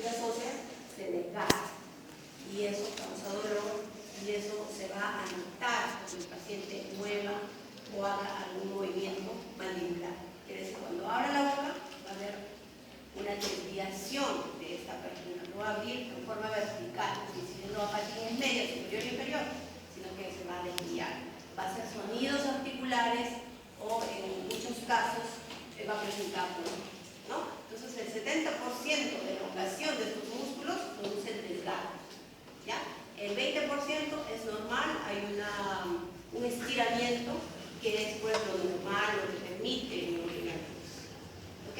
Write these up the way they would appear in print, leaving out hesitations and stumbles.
estructuras óseas se desgarra y eso causa dolor y eso se va a notar cuando el paciente mueva o haga algún movimiento mandibular. Quiere decir, cuando abra la boca va a haber una desviación de esta apertura, no va a abrir en forma vertical, es decir, no va a partir en medio, superior y inferior, sino que se va a desviar. Va a hacer sonidos articulares o en muchos casos va a presentar dolor, ¿no? Entonces el 70% de elongación de estos músculos produce desgarros, ¿ya? El 20% es normal, hay un estiramiento que es pues lo normal, lo que permite los ligamentos, ¿ok?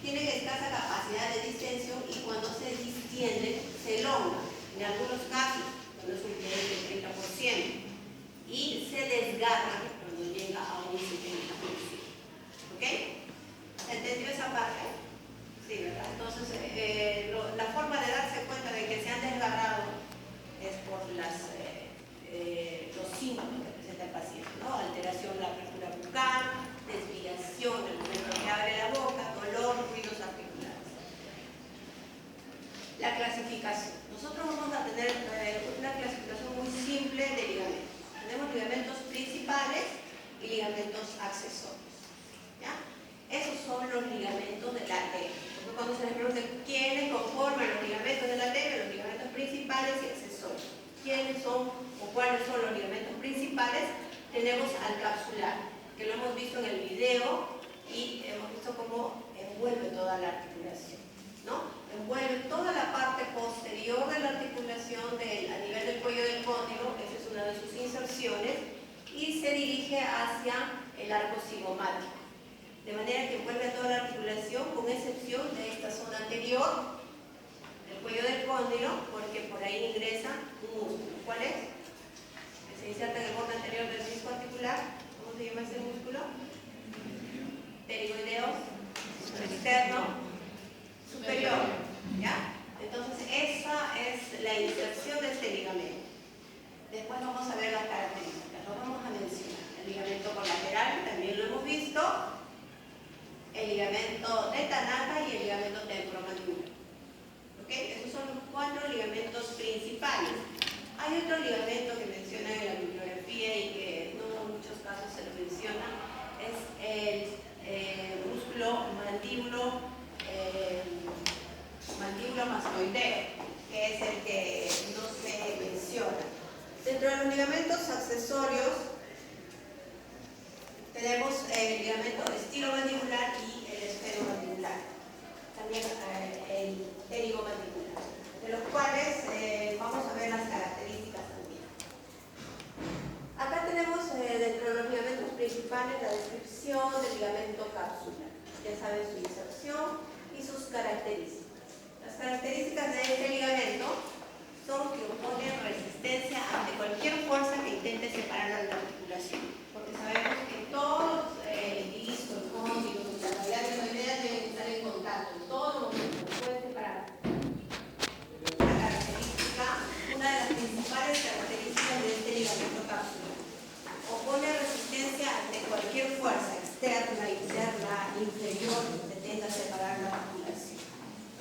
Tienen escasa capacidad de distensión y cuando se distienden se elongan, en algunos casos cuando es un nivel del 30% y se desgarran cuando llega a un 70%, ¿ok? ¿Entendió esa parte? Sí, ¿verdad? Entonces, la forma de darse cuenta de que se han desgarrado es por los síntomas que presenta el paciente, ¿no? Alteración de la apertura bucal, desviación en el momento que abre la boca, dolor, ruidos articulares. La clasificación. Nosotros vamos a tener una clasificación muy simple de ligamentos. Tenemos ligamentos principales y ligamentos accesorios, ¿ya? Esos son los ligamentos de la arteria. Porque cuando se les pregunta quiénes conforman los ligamentos de la arteria, los ligamentos principales y accesorios. ¿Quiénes son o cuáles son los ligamentos principales? Tenemos al capsular, que lo hemos visto en el video y hemos visto cómo envuelve toda la articulación, ¿no? Envuelve toda la parte posterior de la articulación a nivel del cuello del cóndilo, esa es una de sus inserciones, y se dirige hacia el arco cigomático. De manera que envuelve toda la articulación con excepción de esta zona anterior del cuello del cóndilo, porque por ahí ingresa un músculo. ¿Cuál es? Que se inserta en el borde anterior del disco articular. ¿Cómo se llama ese músculo? Pterigoideo externo superior. ¿Ya? Entonces esa es la inserción de este ligamento. Después vamos a ver las características, lo vamos a mencionar. El ligamento colateral también lo hemos visto. El ligamento de Tanaka y el ligamento temporomandibular. ¿Ok? Esos son los 4 ligamentos principales. Hay otro ligamento que mencionan en la bibliografía y que no en muchos casos se lo menciona, es el músculo mandíbulo mastoideo, que es el que no se menciona. Dentro de los ligamentos accesorios tenemos el ligamento estilomandibular y el esferomandibular, también el pterigomandibular, de los cuales vamos a ver las características también. Acá tenemos dentro de los ligamentos principales la descripción del ligamento capsular. Ya saben su inserción y sus características. Las características de este ligamento son que opone resistencia ante cualquier fuerza que intente separar la articulación. Porque sabemos que todos el disco, el cóndilo, la cavidad esofágica deben estar en contacto en todo momento, no pueden separar. Una de las principales características de este ligamento capsular: opone resistencia ante cualquier fuerza externa, interna, inferior que pretenda separar la articulación.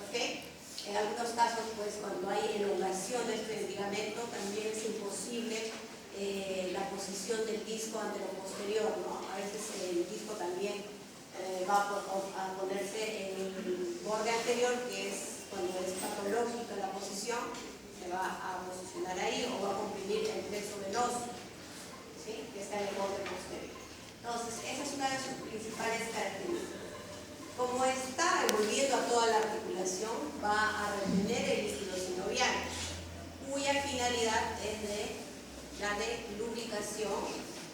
¿Ok? En algunos casos, pues, cuando hay elongación de este ligamento, también es imposible la posición del disco anteroposterior, ¿no? A veces el disco también va a ponerse en el borde anterior, que es cuando es patológica la posición, se va a posicionar ahí o va a comprimir el plexo venoso, ¿sí? Que está en el borde posterior. Entonces, esa es una de sus principales características. Como está envolviendo a toda la articulación, va a retener el líquido sinovial, cuya finalidad es la de lubricación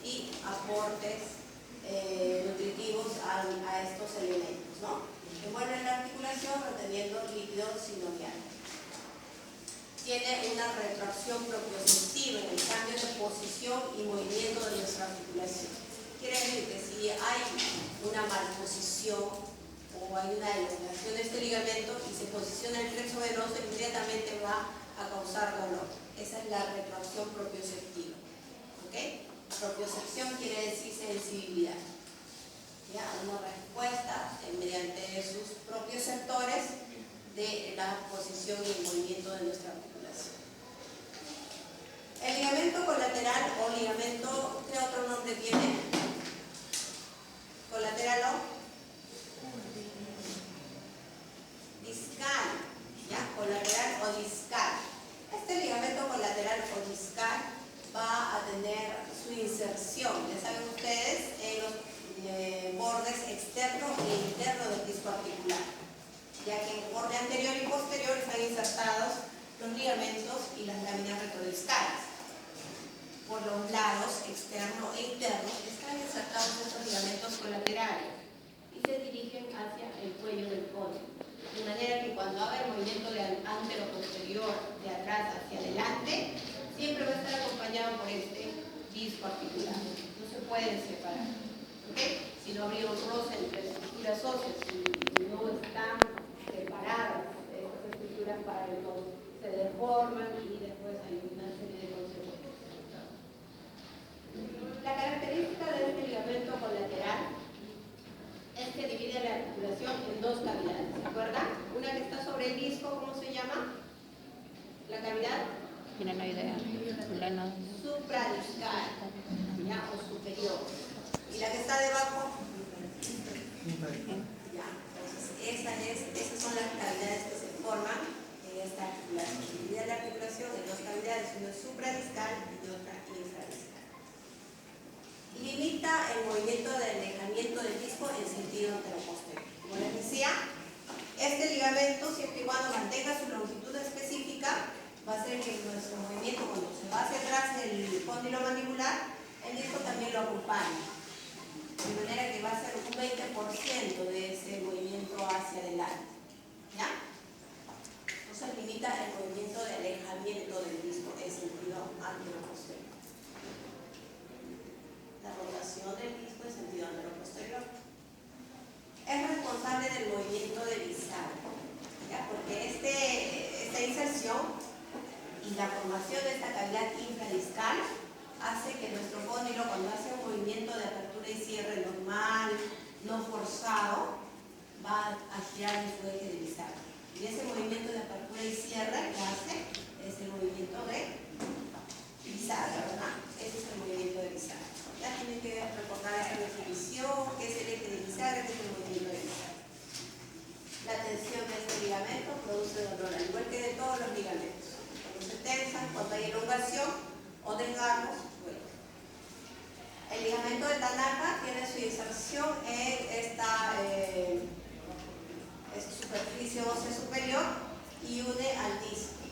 y aportes nutritivos a estos elementos, ¿no? Envuelve la articulación reteniendo líquido sinovial. Tiene una retracción propioceptiva en el cambio de posición y movimiento de nuestra articulación. Quiere decir que si hay una malposición o hay una elongación de este ligamento y se posiciona el plexo venoso, inmediatamente va a causar dolor. Esa es la retroacción propioceptiva. ¿Ok? Propiocepción quiere decir sensibilidad. ¿Ya? Una respuesta mediante sus propios sectores de la posición y el movimiento de nuestra articulación. El ligamento colateral o ligamento, ¿qué otro nombre tiene? Colateral o discal, ¿ya? Colateral o discal. Este ligamento colateral o discal va a tener su inserción, ya saben ustedes, en los bordes externo e interno del disco articular, ya que en el borde anterior y posterior están insertados los ligamentos y las láminas retrodiscales. Por los lados externo e interno están insertados estos ligamentos colaterales y se dirigen hacia el cuello del cóndilo, de manera que cuando haga el movimiento de antero-posterior de atrás hacia adelante, siempre va a estar acompañado por este disco articular. No se pueden separar, ¿okay? Si no habría un roce entre las estructuras óseas, si no están separadas estas estructuras para el dos, se deforman y después hay una serie de consecuencias. La característica de este ligamento colateral es que divide la articulación en dos cavidades, ¿se acuerdan? Una que está sobre el disco, ¿cómo se llama? La cavidad supradiscal, ¿ya? O superior. ¿Y la que está debajo? Ya, entonces esas son las cavidades que se forman en esta articulación. Divide la articulación en dos cavidades, una supradiscal y otra infradiscal. Limita el movimiento de alejamiento del disco en sentido anteroposterior. Como les decía, este ligamento, siempre y cuando mantenga su longitud específica, va a hacer que nuestro movimiento, cuando se va hacia atrás del cóndilo mandibular, el disco también lo acompaña. De manera que va a ser un 20% de ese movimiento hacia adelante. ¿Ya? Entonces limita el movimiento de alejamiento del disco en sentido anteroposterior. La rotación del disco en sentido anteroposterior. Es responsable del movimiento de bisagra, ¿ya? Porque esta inserción y la formación de esta cavidad infradiscal hace que nuestro cóndilo, cuando hace un movimiento de apertura y cierre normal, no forzado, va a girar en su eje de bisagra. Y ese movimiento de apertura y cierre que hace es el movimiento de bisagra, ¿verdad? Ese es el movimiento de bisagra. Ya tienen que recordar esa definición, qué es el eje de bisagra, qué es el movimiento de bisagra. La tensión de este ligamento produce dolor, al igual que de todos los ligamentos. Cuando se tensan, cuando hay elongación o desgarros, bueno. El ligamento de Tanaka tiene su inserción en esta superficie ósea superior y une al disco,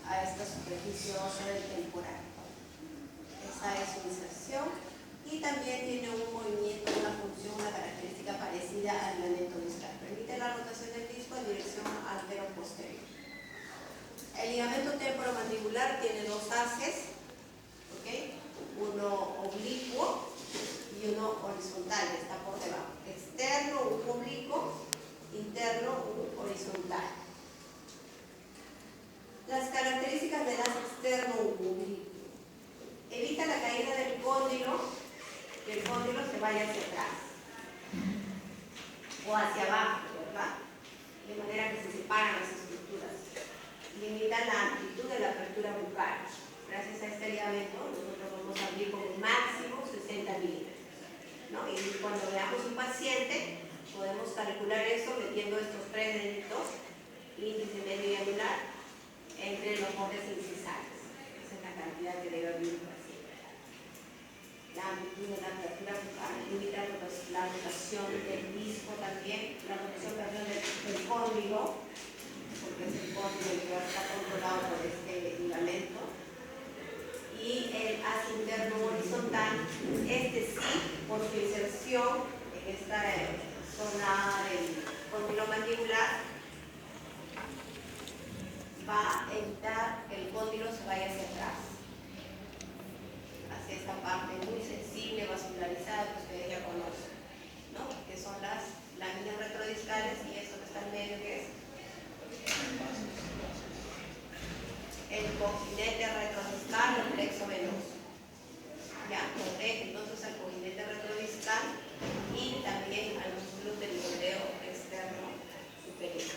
a esta superficie ósea del temporal. Esa es su inserción y también tiene un movimiento, una función, una característica parecida al ligamento discal. Permite la rotación del disco en dirección antero-posterior. El ligamento temporomandibular tiene dos haces, ¿okay? Uno oblicuo y uno horizontal, que está por debajo. Externo, un oblicuo, interno, un horizontal. Las características del haz externo oblicuo. Evita la caída del cóndilo, que el cóndilo se vaya hacia atrás o hacia abajo, ¿verdad? De manera que se separan las estructuras. Limita la amplitud de la apertura bucal. Gracias a este ligamento nosotros vamos a abrir como máximo 60 milímetros, ¿no? Y cuando veamos un paciente podemos calcular eso metiendo estos tres deditos, índice, medio y anular, entre los bordes incisales. Esa es la cantidad que debe abrir un paciente. La amplitud de la apertura bucal limita la rotación del disco también, la rotación del cóndilo, porque es el cóndilo que está controlado por este ligamento. Y el haz interno horizontal, este sí, por su inserción en esta zona del cóndilo mandibular, va a evitar que el cóndilo se vaya hacia atrás, hacia esta parte muy sensible, vascularizada, que ustedes ya conocen, ¿no? Que son las láminas retrodiscales y esto que está en medio, que es el cojinete retrodiscal o el plexo venoso. Ya, protege entonces al cojinete retrodiscal y también al músculo del glúteo externo superior.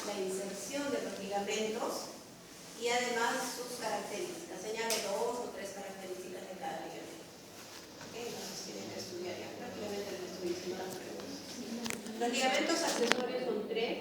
la inserción de los ligamentos y además sus características. Señale 2 o 3 características de cada ligamento. Entonces tienen que estudiar ya prácticamente les estoy diciendo las preguntas. Los ligamentos accesorios son 3.